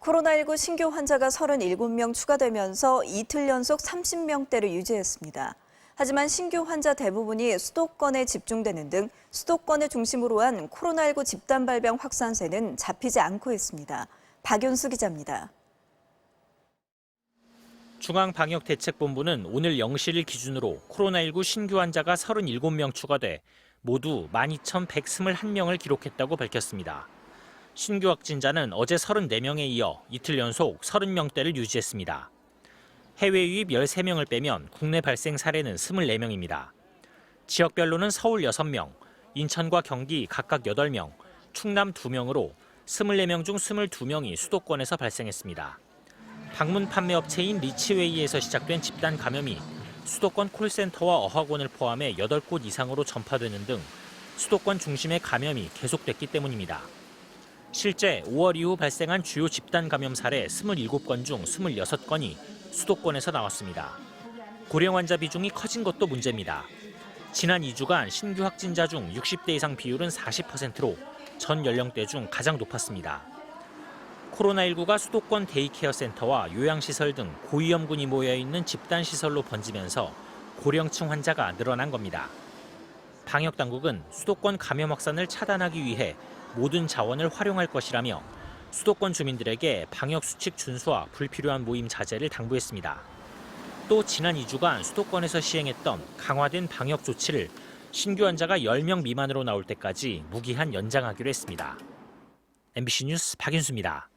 코로나19 신규 환자가 37명 추가되면서 이틀 연속 30명대를 유지했습니다. 하지만 신규 환자 대부분이 수도권에 집중되는 등 수도권을 중심으로 한 코로나19 집단 발병 확산세는 잡히지 않고 있습니다. 박윤수 기자입니다. 중앙방역대책본부는 오늘 0시를 기준으로 코로나19 신규 환자가 37명 추가돼 모두 12,121명을 기록했다고 밝혔습니다. 신규 확진자는 어제 34명에 이어 이틀 연속 30명대를 유지했습니다. 해외 유입 13명을 빼면 국내 발생 사례는 24명입니다. 지역별로는 서울 6명, 인천과 경기 각각 8명, 충남 2명으로 24명 중 22명이 수도권에서 발생했습니다. 방문 판매 업체인 리치웨이에서 시작된 집단 감염이 수도권 콜센터와 어학원을 포함해 8곳 이상으로 전파되는 등 수도권 중심의 감염이 계속됐기 때문입니다. 실제 5월 이후 발생한 주요 집단 감염 사례 27건 중 26건이 수도권에서 나왔습니다. 고령 환자 비중이 커진 것도 문제입니다. 지난 2주간 신규 확진자 중 60대 이상 비율은 40%로 전 연령대 중 가장 높았습니다. 코로나19가 수도권 데이케어 센터와 요양시설 등 고위험군이 모여있는 집단시설로 번지면서 고령층 환자가 늘어난 겁니다. 방역당국은 수도권 감염 확산을 차단하기 위해 모든 자원을 활용할 것이라며 수도권 주민들에게 방역수칙 준수와 불필요한 모임 자제를 당부했습니다. 또 지난 2주간 수도권에서 시행했던 강화된 방역 조치를 신규 환자가 10명 미만으로 나올 때까지 무기한 연장하기로 했습니다. MBC 뉴스 박윤수입니다.